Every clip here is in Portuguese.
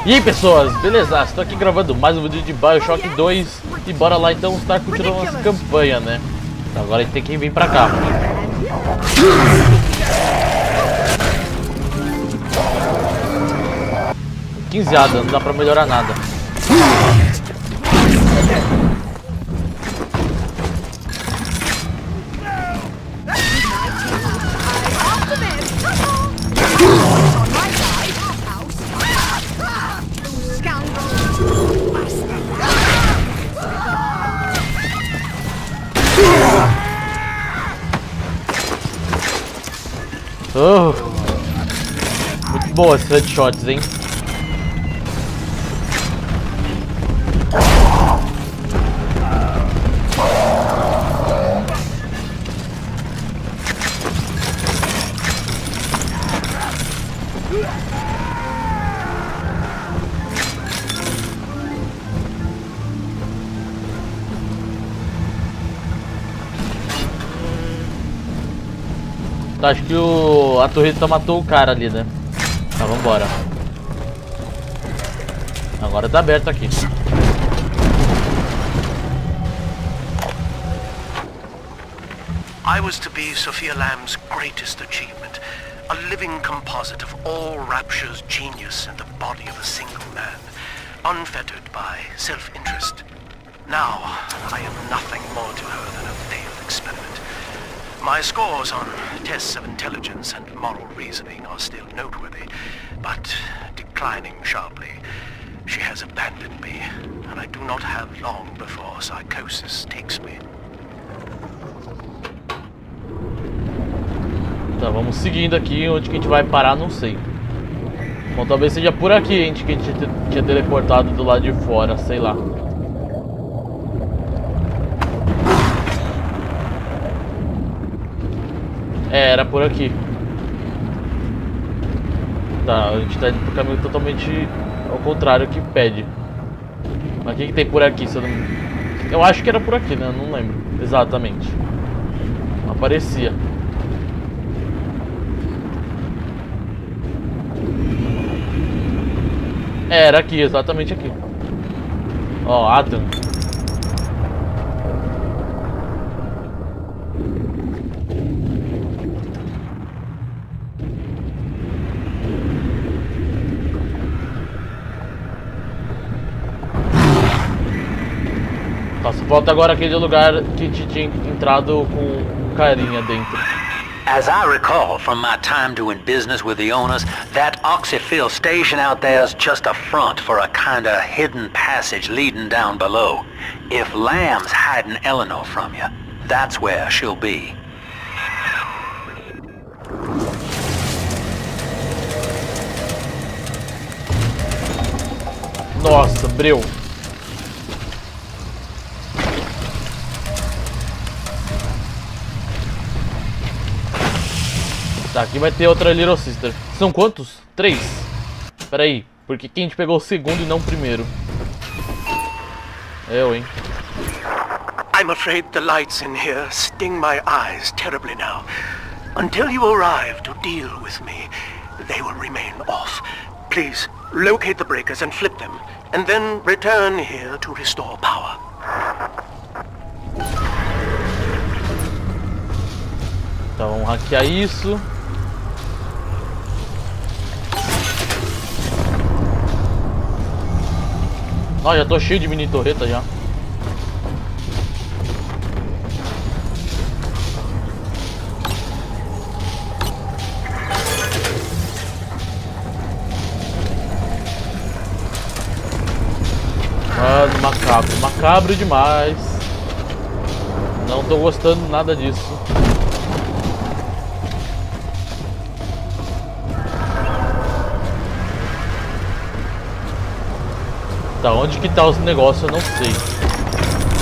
E aí pessoas, beleza? Estou aqui gravando mais um vídeo de BioShock 2 e bora lá então estar continuando nossa campanha, né? Então, agora a gente tem que vir pra cá. Quinzeada, não dá pra melhorar nada. Oh, muito boa esses headshots, hein? Acho que a torreta matou o cara ali, né? Tá, vambora. Agora tá aberto aqui. I was to be Sophia Lamb's greatest achievement, a living composite of all Rapture's genius in the body of a single man, unfettered by self-interest. Now, I am nothing more to her than a failed experiment. My scores on tests of intelligence and moral reasoning are still noteworthy, but declining sharply. She has abandoned me, and I do not have long before psychosis takes me. Tá, vamos seguindo aqui. Onde que a gente vai parar, não sei. Bom, talvez seja por aqui, gente, que a gente tinha teleportado do lado de fora, sei lá. É, era por aqui. Tá, a gente tá indo pro caminho totalmente ao contrário que pede. Mas o que tem por aqui? Se eu acho que era por aqui, né? Eu não lembro exatamente. Não aparecia. É, era aqui, exatamente aqui. Ó, Adam. Só falta agora aquele lugar que a gente tinha entrado com um carinha dentro. As I recall from my time doing business with the owners, that oxyfill station out there's just a front for a kinda hidden passage leading down below. If Lamb's hiding Eleanor from you, that's where she'll be. Nossa, breu. Tá, aqui vai ter outra Little Sister. São quantos? 3? Pera aí, porque quem a gente pegou o segundo e não o primeiro? Eu, hein? I'm afraid the lights in here sting my eyes terribly now. Until you arrive to deal with me, they will remain off. Please, locate the breakers and flip them, and then return here to restore power. Tá, vamos hackear isso. Ó, já tô cheio de mini torreta já. Mano, macabro, macabro demais. Não tô gostando nada disso. Tá, onde que tá os negócios eu não sei.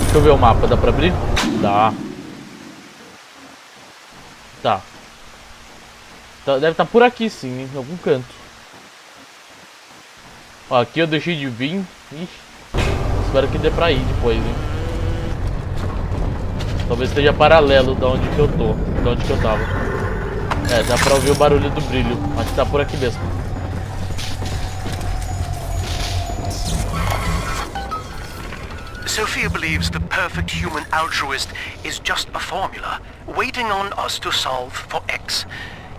Deixa eu ver o mapa, dá pra abrir? Dá. Tá. Deve estar por aqui sim, em algum canto. Ó, aqui eu deixei de vir. Ixi. Espero que dê pra ir depois, hein. Talvez esteja paralelo da onde que eu tô, da onde que eu tava. É, dá pra ouvir o barulho do brilho. Acho que tá por aqui mesmo. Sophia believes the perfect human altruist is just a formula, waiting on us to solve for X.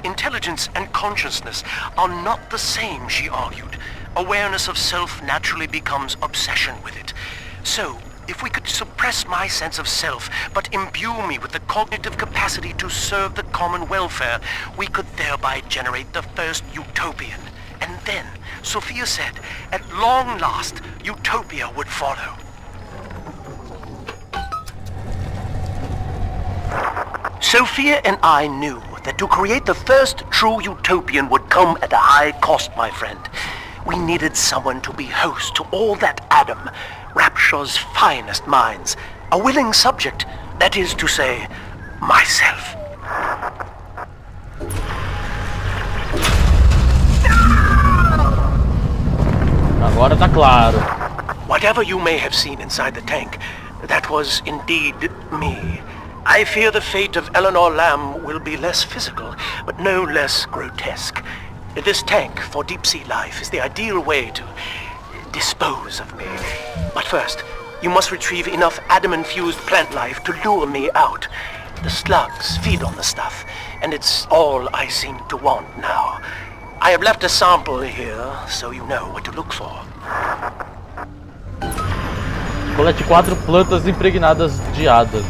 Intelligence and consciousness are not the same, she argued. Awareness of self naturally becomes obsession with it. So, if we could suppress my sense of self, but imbue me with the cognitive capacity to serve the common welfare, we could thereby generate the first utopian. And then, Sophia said, at long last, utopia would follow. Sophia and I knew that to create the first true utopian would come at a high cost, my friend. We needed someone to be host to all that Adam, Rapture's finest minds. A willing subject, that is to say, myself. Agora tá claro. Whatever you may have seen inside the tank, that was indeed me. I fear the fate of Eleanor Lamb will be less physical, but no less grotesque. This tank for deep-sea life is the ideal way to dispose of me. But first, you must retrieve enough Adam-infused plant life to lure me out. The slugs feed on the stuff, and it's all I seem to want now. I have left a sample here, so you know what to look for. Colete 4 plantas impregnadas de ADA.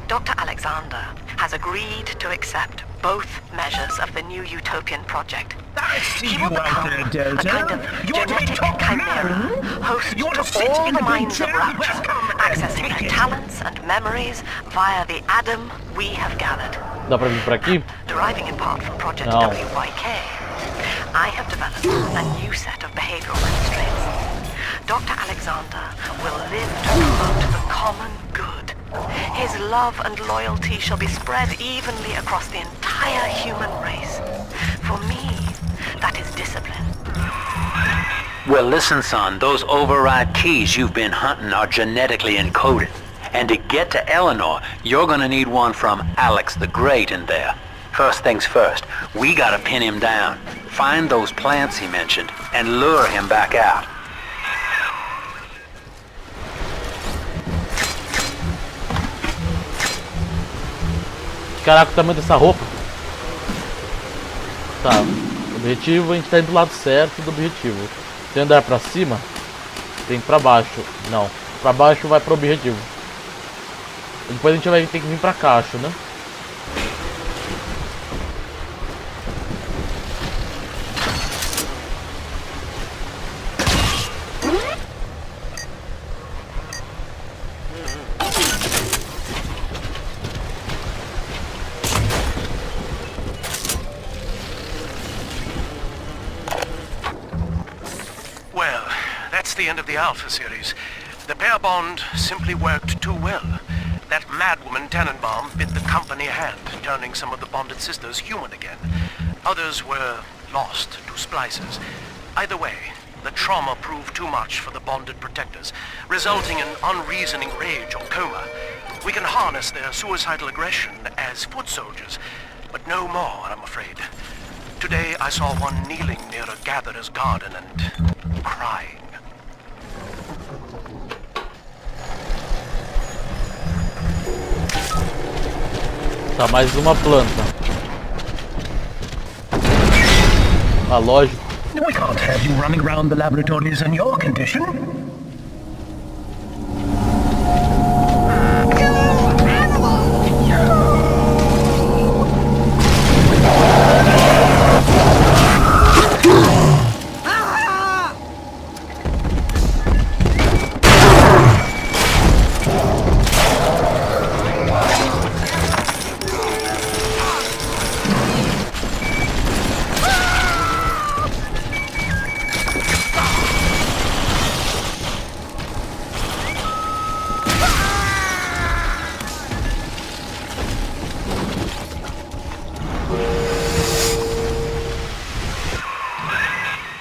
Dr. Alexander has agreed to accept both measures of the new utopian project. He will become a kind of genetic chimera, host to all the minds of Rapture, accessing their talents and memories via the Adam we have gathered. Dá pra vir por aqui? Deriving in part from Project No. WYK, I have developed a new set of behavioral constraints. Dr. Alexander will live to promote the common good. His love and loyalty shall be spread evenly across the entire human race. For me, that is discipline. Well, listen, son, those override keys you've been hunting are genetically encoded. And to get to Eleanor, you're gonna need one from Alex the Great in there. First things first, we gotta pin him down, find those plants he mentioned, and lure him back out. Caraca, o tamanho dessa roupa. Tá, objetivo, a gente tá indo do lado certo do objetivo. Se andar pra cima, tem pra baixo. Não, pra baixo vai pro objetivo. Depois a gente vai ter que vir pra cá, acho, né? Well, that's the end of the Alpha series. The pair bond simply worked too well. That madwoman Tannenbaum bit the company hand, turning some of the bonded sisters human again. Others were lost to splices. Either way, the trauma proved too much for the bonded protectors, resulting in unreasoning rage or coma. We can harness their suicidal aggression as foot soldiers, but no more, I'm afraid. Today I saw one kneeling near a gatherer's garden and crying. Tá, mais uma planta. Ah, lógico. We can't have you running around the laboratories in your condition.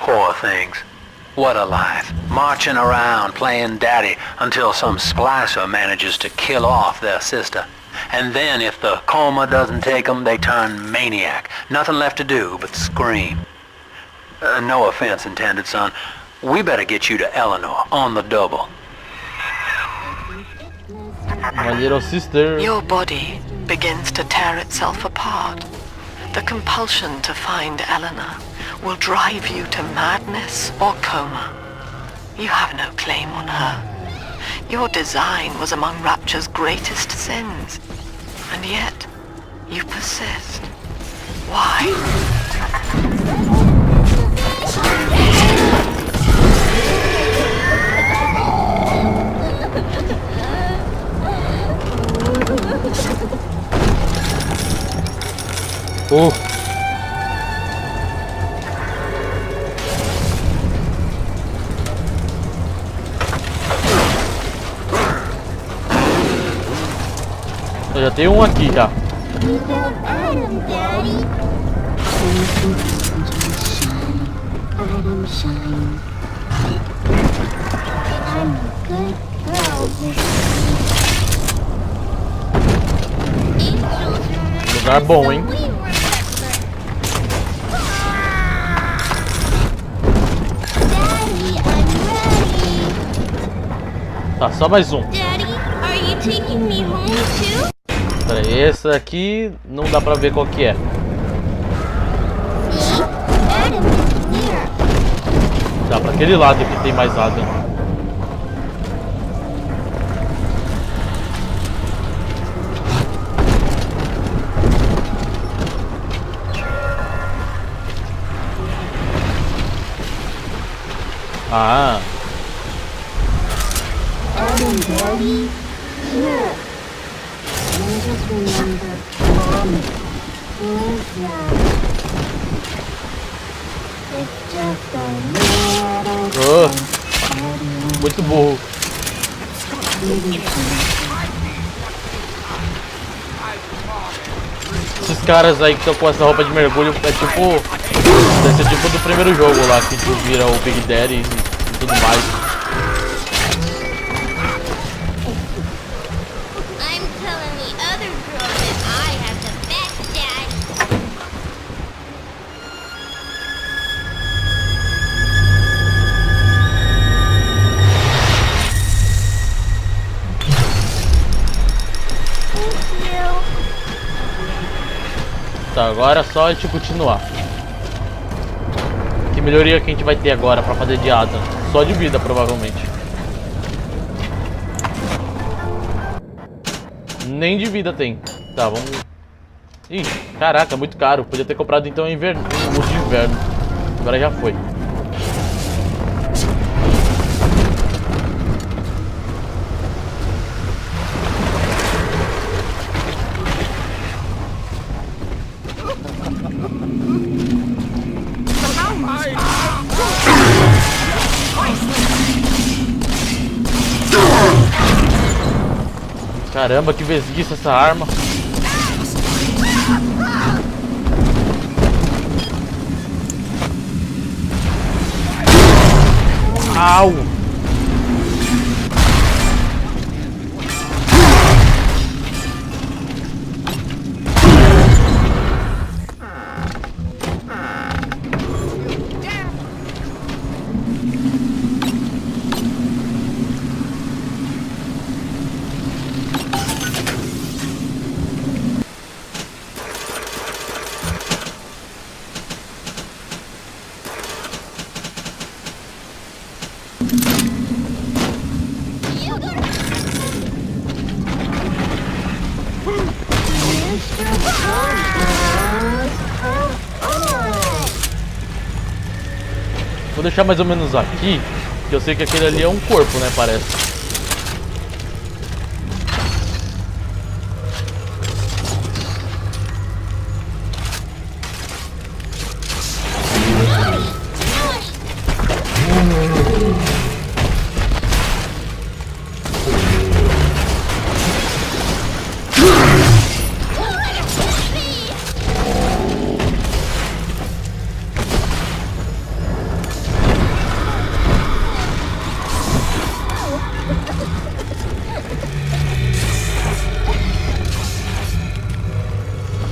Poor things. What a life. Marching around playing daddy until some splicer manages to kill off their sister. And then if the coma doesn't take them, they turn maniac. Nothing left to do but scream. No offense intended, son. We better get you to Eleanor on the double. My little sister. Your body begins to tear itself apart. The compulsion to find Eleanor will drive you to madness or coma. You have no claim on her. Your design was among Rapture's greatest sins. And yet, you persist. Why? Eu já tenho um aqui já. Lugar bom, hein? Tá, só mais um. Pera aí, esse aqui não dá pra ver qual que é. Dá pra aquele lado que tem mais lado, hein? Ah. Oh, muito burro. Esses caras aí que estão com essa roupa de mergulho é tipo... deve ser tipo do primeiro jogo lá, que tu vira o Big Daddy e tudo mais. Tá, agora é só a gente continuar. Que melhoria que a gente vai ter agora pra fazer de asa? Só de vida, provavelmente. Nem de vida tem. Tá, vamos... Ih, caraca, muito caro. Podia ter comprado então em inverno, no de inverno. Agora já foi. Caramba, que vesguiça essa arma. Au! Vou deixar mais ou menos aqui, que eu sei que aquele ali é um corpo, né, parece.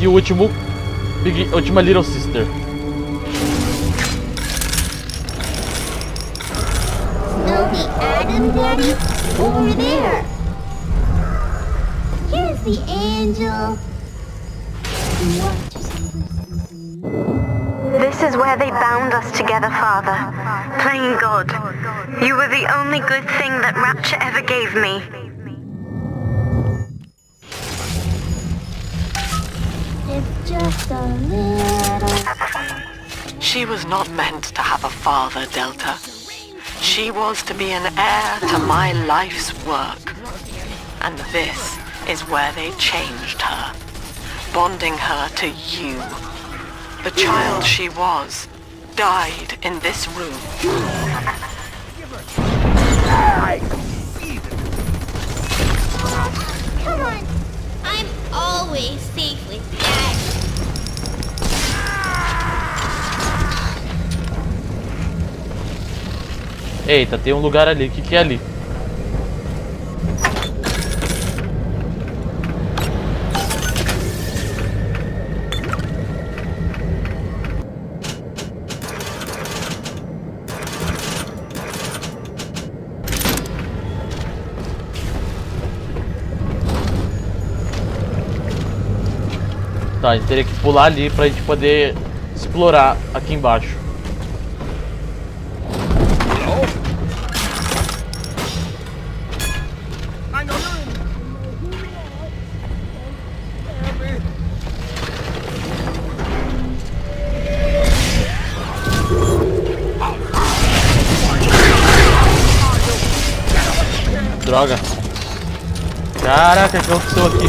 E o último, última Little Sister. Daddy. Over there. Here's the angel. This is where they bound us together, Father. Playing God. You were the only good thing that Rapture ever gave me. It's just a little... She was not meant to have a father, Delta. She was to be an heir to my life's work. And this is where they changed her, bonding her to you. The child she was died in this room. Come on. I'm always safe with Dad. Eita, tem um lugar ali. O que é ali? Tá, a gente teria que pular ali pra gente poder explorar aqui embaixo. Droga. Caraca, o que aconteceu aqui?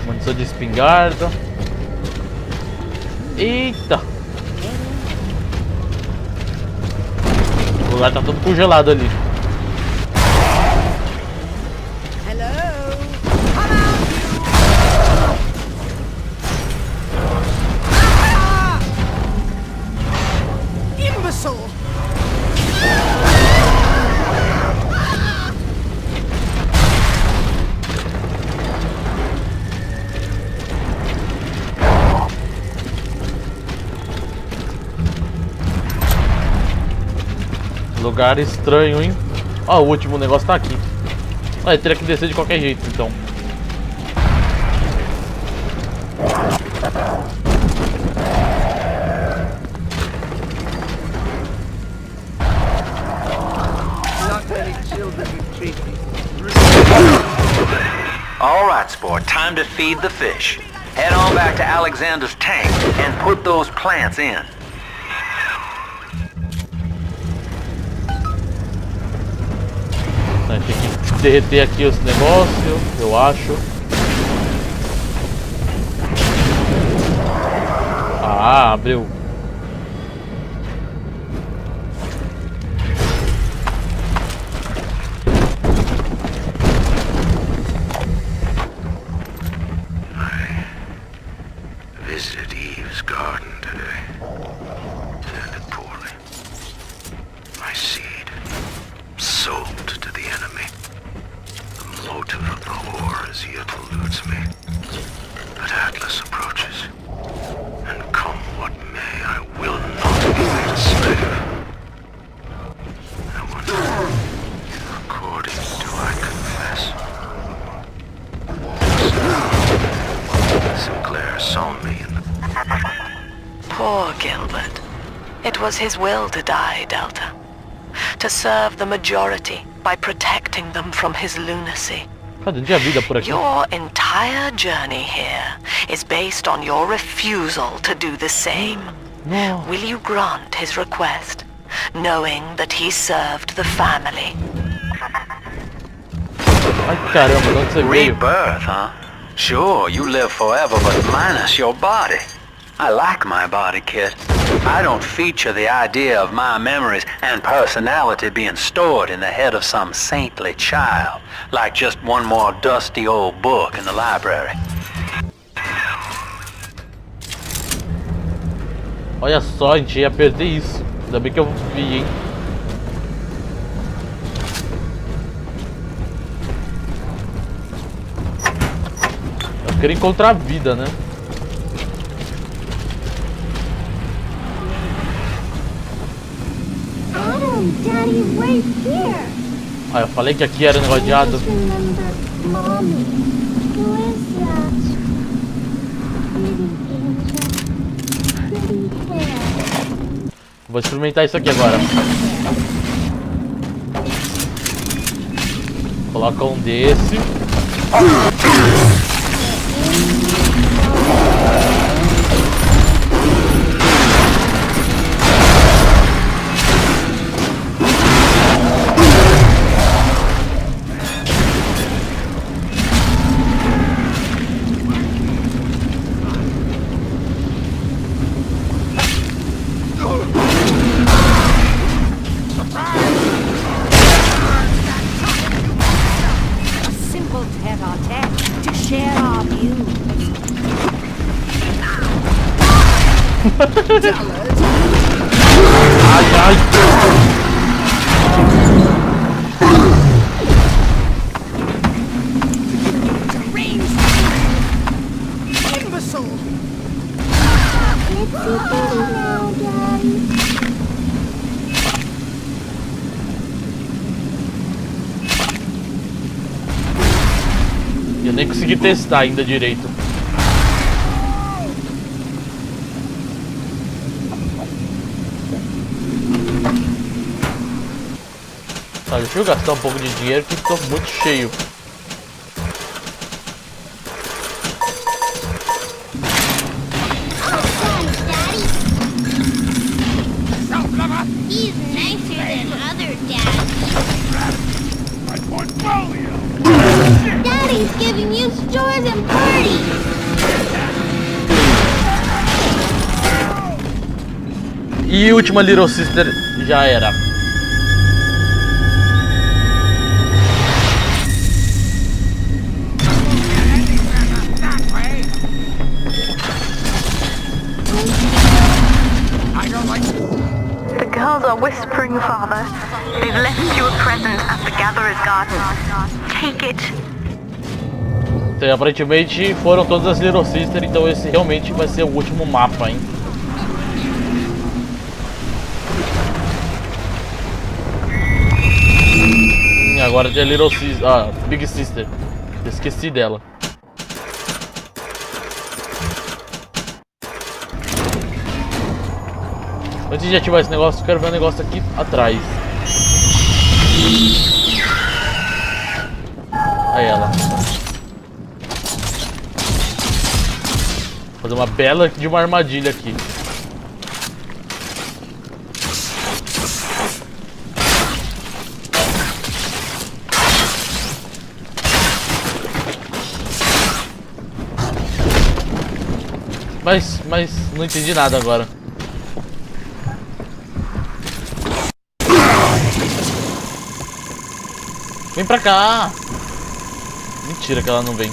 Munição de espingarda. Eita! O lugar tá todo congelado ali. Lugar estranho, hein? Ó, o último negócio tá aqui. Ah, ele teria que descer de qualquer jeito, então. All right, sport. Time to feed the fish. Head on back to Alexander's tank and put those plants in. Tem que derreter aqui os negócios, eu acho. Ah, abriu. Visited Eve's garden today. Ended poorly. My seed sold to the enemy. The motive of the whore as yet eludes me. But Atlas approaches. And come what may, I will not be made a slave. I wonder, according do I confess? Sinclair saw me in the... Poor Gilbert. It was his will to die, Delta. To serve the majority by protecting them from his lunacy. Cadê? Não tinha vida por aqui. Your entire journey here is based on your refusal to do the same. No. Will you grant his request, knowing that he served the family? Ai caramba, de onde você veio? Rebirth, huh? Sure, you live forever, but minus your body. I like my body, kid. I don't feature the idea of my memories and personality being stored in the head of some saintly child, like just one more dusty old book in the library. Olha só, a gente ia perder isso. Ainda bem que eu vi, hein? Eu quero encontrar a vida, né? Daddy, right here. Ah, eu falei que aqui era um negócio de Asus. Mommy, who is that? Pretty hair. Vou experimentar isso aqui agora. Coloca um desse. Ai, ai. Eu nem consegui testar ainda direito. Tá, deixa eu gastar um pouco de dinheiro que estou muito cheio. He's nicer than other dads. Daddy's giving you stores and parties. E última Little Sister já era. The girls are whispering, Father. They've left you a present at the Gatherer's Garden. Take it. Então, aparentemente foram todas as Little Sister, então esse realmente vai ser o último mapa, hein? E agora tem a Little Sister, Big Sister. Esqueci dela. Antes de ativar esse negócio, eu quero ver um negócio aqui atrás. Aí ela. Vou fazer uma bela de uma armadilha aqui. Mas não entendi nada agora. Vem pra cá! Mentira que ela não vem.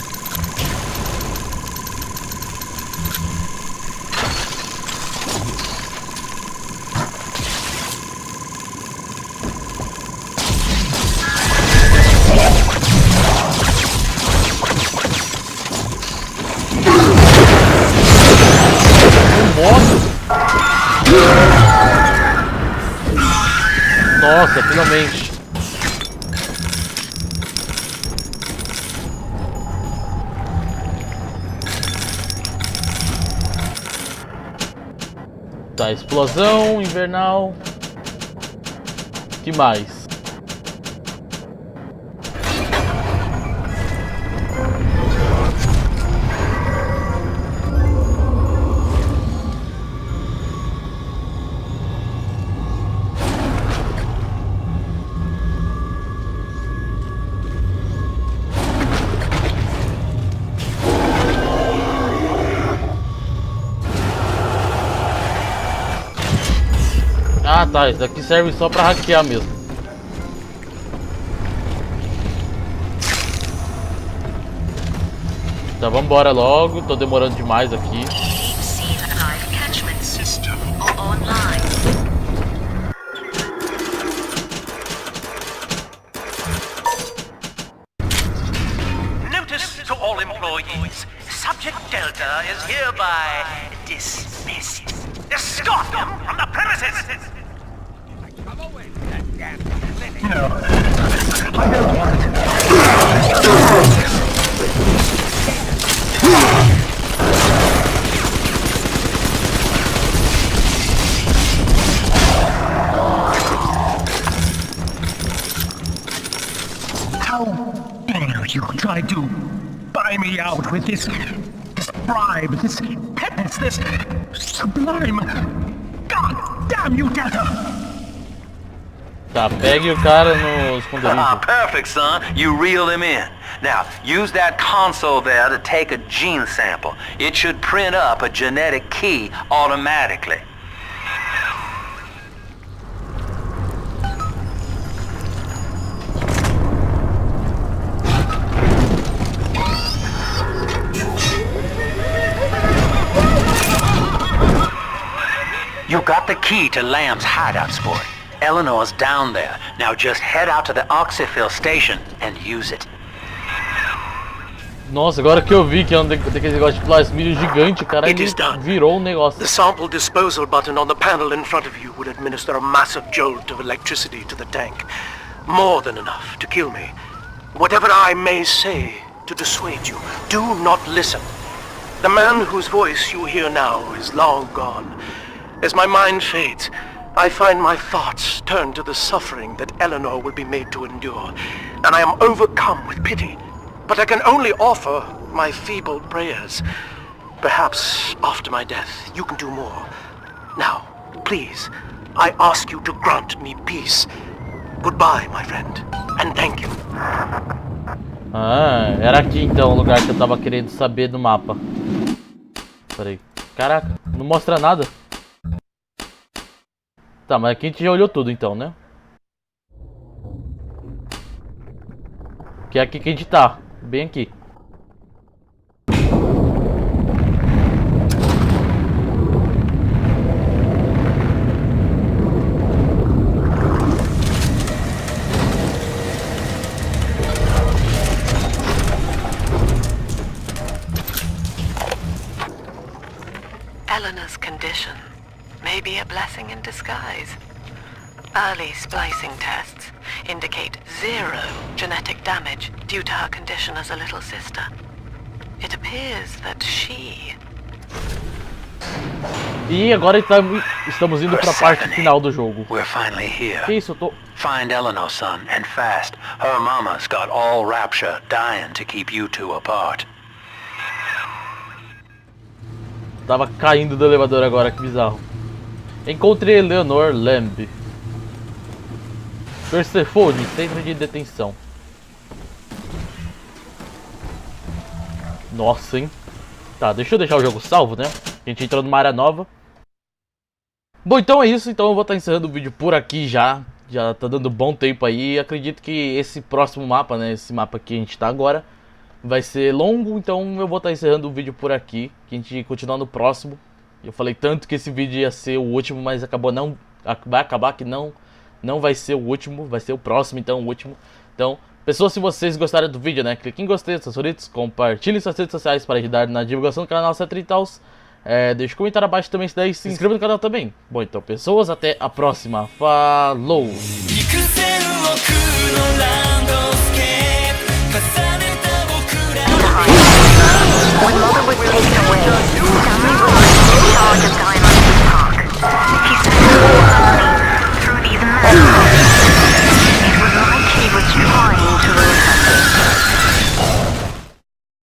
Nossa, finalmente. Tá, explosão invernal. Que mais? Ah tá, isso daqui serve só pra hackear mesmo. Tá, vambora logo, tô demorando demais aqui. Notice to all employees. Subject Delta is hereby dismissed. Escort them from the premises! No. I don't want it. How dare you try to buy me out with this bribe, this penance, this sublime... God damn you, Delta! Tá, pegue o cara no esconderijo. Perfect, son. You reel him in. Now, use that console there to take a gene sample. It should print up a genetic key automatically. You got the key to Lamb's hideout, sport. Eleanor's down there. Now just head out to the oxyfill station and use it. Nossa, agora que eu vi que é um daqueles negócios de plasmídio gigante, o cara It is done. virou um negócio. The sample disposal button on the panel in front of you would administer a massive jolt of electricity to the tank. More than enough to kill me. Whatever I may say to dissuade you, do not listen. The man whose voice you hear now is long gone. As my mind fades, I find my thoughts turn to the suffering that Eleanor will be made to endure, and I am overcome with pity. But I can only offer my feeble prayers. Perhaps after my death you can do more. Now, please, I ask you to grant me peace. Goodbye, my friend, and thank you. Ah, era aqui então o lugar que eu tava querendo saber do mapa. Peraí. Caraca, não mostra nada. Tá, mas aqui a gente já olhou tudo então, né? Que é aqui que a gente tá. Bem aqui. Eleanor's condition may be a blessing in disguise. Early splicing tests indicate 0 genetic damage due to her condition as a little sister. It appears that she... E agora estamos indo para a parte final do jogo. We're finally here. Que isso, eu tô... Find Eleanor, son, and fast. Her mama's got all rapture dying to keep you two apart. Tava caindo do elevador agora, que bizarro. Encontrei Eleanor Lamb. Persephone, centro de detenção. Nossa, hein? Tá, deixa eu deixar o jogo salvo, né? A gente entrou numa área nova. Bom, então é isso. Então eu vou estar encerrando o vídeo por aqui já. Já tá dando bom tempo aí. Acredito que esse próximo mapa, né? Esse mapa que a gente tá agora, vai ser longo. Então eu vou estar encerrando o vídeo por aqui. Que a gente continua no próximo. Eu falei tanto que esse vídeo ia ser o último, mas acabou não... Vai acabar que não vai ser o último. Vai ser o próximo, então o último. Então... Pessoal, se vocês gostaram do vídeo, né, clique em gostei, seus favoritos, compartilhem suas redes sociais para ajudar na divulgação do canal, etc e tals. Deixe um comentário abaixo também, se se inscreva no canal também. Bom, então, pessoas, até a próxima. Falou! When Mother was taken away,